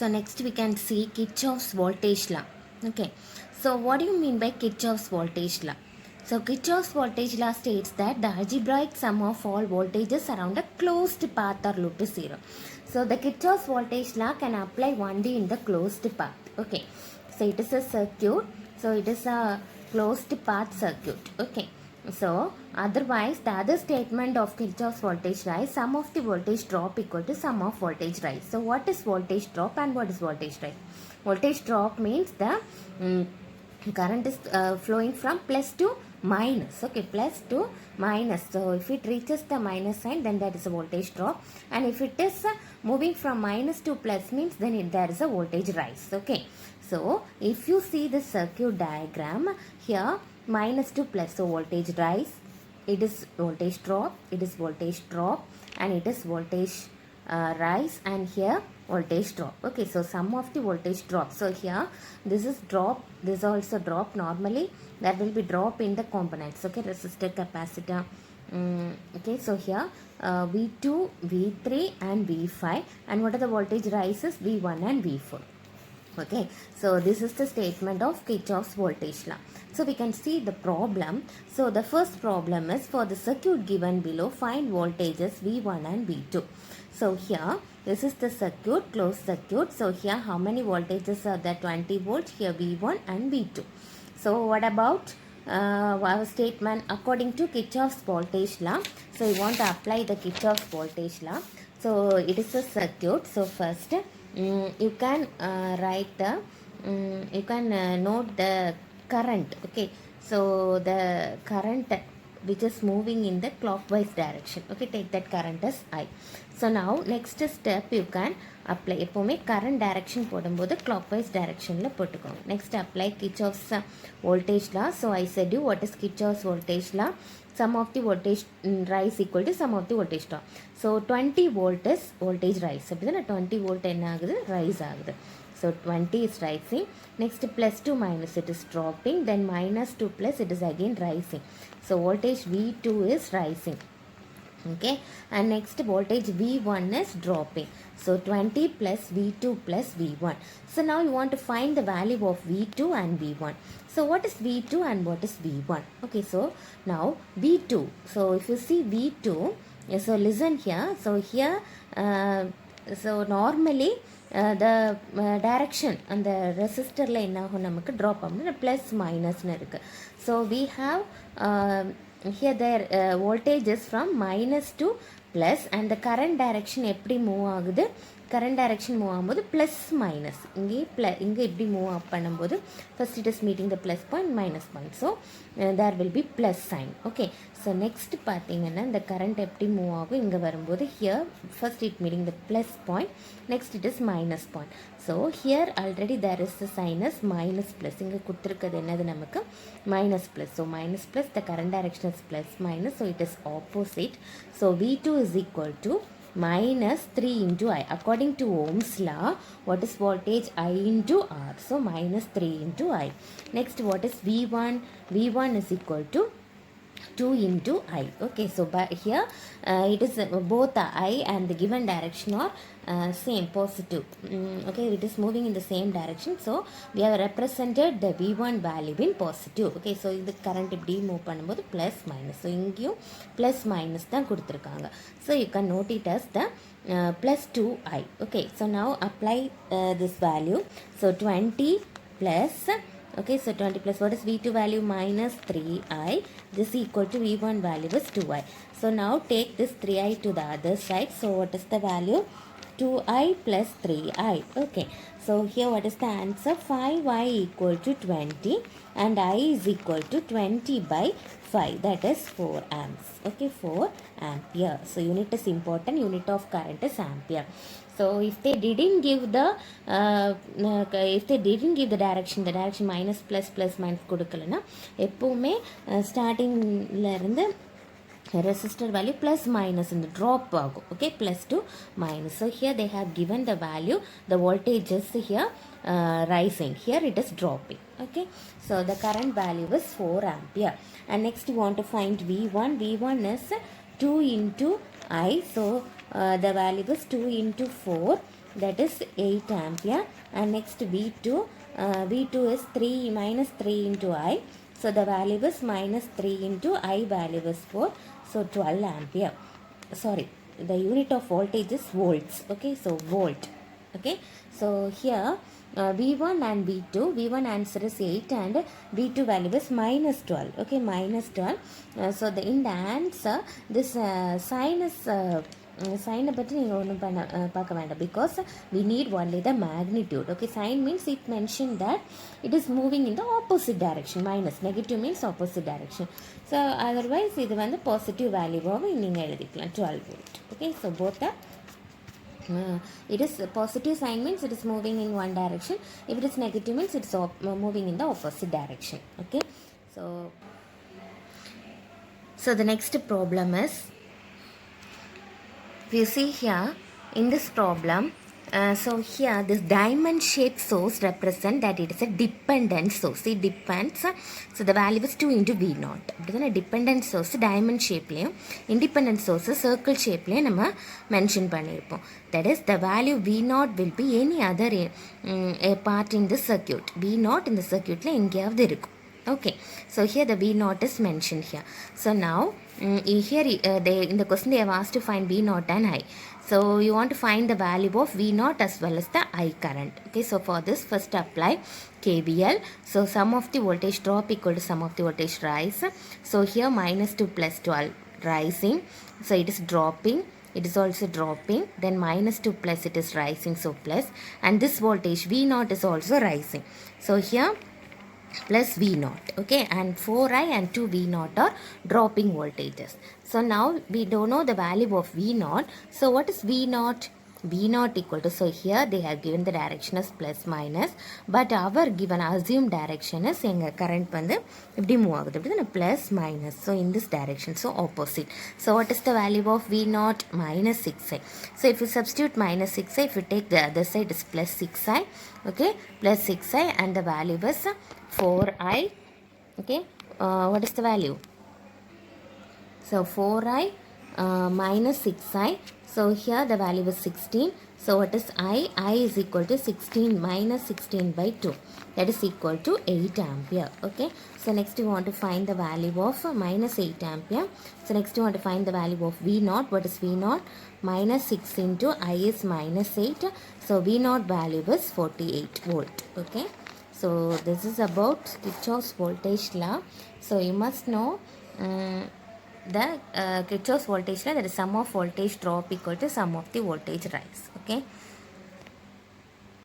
So next we can see Kirchhoff's voltage law. Okay. So what do you mean by Kirchhoff's voltage law? So Kirchhoff's voltage law states that the algebraic sum of all voltages around a closed path or loop is zero. So the Kirchhoff's voltage law can apply only in the closed path. Okay. So it is a circuit. So it is a closed path circuit. Okay. So otherwise the other statement of Kirchhoff's voltage law is sum of the voltage drop equal to sum of voltage rise. So what is voltage drop and what is voltage rise? Voltage drop means the current is flowing from plus to minus. Okay, plus to minus. So if it reaches the minus sign, then that is a voltage drop, and if it is moving from minus to plus means then there is a voltage rise. Okay, so if you see the circuit diagram here, minus to plus, so voltage rise, it is voltage drop, it is voltage drop, and it is voltage rise, and here voltage drop. Okay, so sum of the voltage drop. So here this is drop, this also drop. Normally there will be drop in the components. Okay, resistor, capacitor. Okay, so here V2, V3 and V5, and what are the voltage rises? V1 and V4. Okay, so this is the statement of Kirchhoff's voltage law. So we can see the problem. So the first problem is for the circuit given below, find voltages V1 and V2. So here this is the circuit, closed circuit. So here how many voltages are there? 20 volts. Here V1 and V2. So what about our statement according to Kirchhoff's voltage law? So you want to apply the Kirchhoff's voltage law. So it is a circuit. So first you can write the you can note the current. Okay, so the current which is moving in the clockwise direction. Okay, take that current as I. So now next step you can apply. எப்போவுமே current direction போடும்போது clockwise directionல போட்டுக்கோங்க. Next apply Kirchhoff's voltage law. So I said you what is Kirchhoff's voltage law? Sum of the voltage rise equal to sum of the voltage drop. So 20 volt is voltage rise. அப்படிதானே 20 volt என்ன ஆகுது? rise ஆகுது. So 20 is rising. Next plus to minus it is dropping. Then minus to plus it is again rising. So voltage V2 is rising. Okay, and next voltage V1 is dropping. So 20 plus V2 plus V1. So now you want to find the value of V2 and V1. So what is V2 and what is V1? Okay, so now V2. So if you see V2, so listen here. So here, so normally the direction and the resistor la enna agum namakku drop agum plus minus nu irukku. So we have here their voltage is from minus to plus, and the current direction எப்படி move ஆகுது? current direction move ஆகும்போது plus minus இங்கே எப்படி move up பண்ணும்போது first it is meeting the plus point, minus point. So there will be plus sign. Okay, so next பார்த்தீங்கன்னா இந்த current எப்படி move ஆகும்? இங்கே வரும்போது here first it meeting the plus point, next it is minus point. So here already there is the sign as minus plus. இங்கே கொடுத்துருக்கிறது என்னது நமக்கு? minus plus. So minus plus, the current direction is plus minus, so it is opposite. So V2 is equal to minus 3 into I. According to Ohm's law, what is voltage? I into R. So minus 3 into I. Next, what is V1? V1 is equal to 2 into I. Okay, so by here it is both I and the given direction are same, positive. Okay, it is moving in the same direction, so we have represented the V1 value in positive. Okay, so the current இப்படி move பண்ணும்போது plus minus. So இங்கேயும் plus minus தான் கொடுத்துருக்காங்க. So you can note it as the plus 2I. Okay, so now apply this value. So 20 plus, okay, so 20 plus what is V2 value? Minus 3I. This equal to V1 value is 2I. So now take this 3I to the other side. So what is the value? 2I plus 3I. Okay, so here what is the answer? 5I equal to 20 and I is equal to 20 by 5, that is 4 amps. Okay, 4 ampere. So unit is important, unit of current is ampere. So if they didn't give the direction minus plus plus minus கொடுக்கலனா எப்பவுமே ஸ்டார்டிங்ல இருந்து resistor value plus minus in the drop ஆகும். Okay, plus to minus. So here they have given the value, the voltage is here rising, here it is dropping. Okay, so the current value is 4 ampere. And next you want to find V1. V1 is 2 into I. So the value is 2 into 4 that is 8 ampere. And next V2, V2 is 3 minus 3 into I. So the value is minus 3 into I value is 4. So 12 ampere. Sorry, the unit of voltage is volts. Okay, so volt. Okay, so here V1 and V2, V1 answer is 8 and V2 value is minus 12. Okay, minus 12. So the in the answer, this sign is sign பற்றி நீங்கள் ஒன்றும் பார்க்க வேண்டாம், because we need only the magnitude. Okay, sign means it mentioned that it is moving in the opposite direction. Minus, negative means opposite direction. So otherwise இது வந்து positive வேல்யூவாக நீங்கள் எழுதிக்கலாம் 12 volt. Okay, so both are it is positive sign means it is moving in one direction. If it is negative means it is moving in the opposite direction. Okay, so the next problem is, if you see here in this problem, so here this diamond shaped source represent that it is a dependent source. It depends, so the value is 2 into V naught. அப்படிதான் dependent source diamond shapeலையும் independent source circle shapeலையும் நம்ம mention பண்ணியிருப்போம். That is the value V naught will be any other a part in the circuit. V naught in the circuitல எங்கேயாவது இருக்கும். Okay, so here the V naught is mentioned here. So now here in the question they have asked to find V naught and I. So you want to find the value of V naught as well as the I current. Okay, so for this first apply KVL. So sum of the voltage drop equal to sum of the voltage rise. So here minus 2 plus 12 rising. So it is dropping. It is also dropping. Then minus 2 plus it is rising. So plus. And this voltage V naught is also rising. So here plus V naught. Okay, and 4I and 2 V naught are dropping voltages. So now we don't know the value of V naught. So what is V naught? V naught equal to, so here they have given the direction as plus minus, but our given assumed direction is எங்க current வந்து இப்படி move ஆகுது, இப்படி plus minus, so in this direction, so opposite. So what is the value of V naught? Minus 6I. So if you substitute minus 6I, if you take the other side is plus 6I. Okay, plus 6I and the value is 4I. Okay, what is the value? So 4I minus 6I. So here the value is 16. So what is I? I is equal to 16 minus 16 by 2. That is equal to 8 ampere. Okay. So next you want to find the value of minus 8 ampere. So next you want to find the value of V naught. What is V naught? Minus 6 into I is minus 8. So V naught value is 48 volt. Okay. So this is about Kirchhoff's voltage law. So you must know the Kirchhoff's voltage law, that is sum of voltage drop equal to sum of the voltage rise. Okay.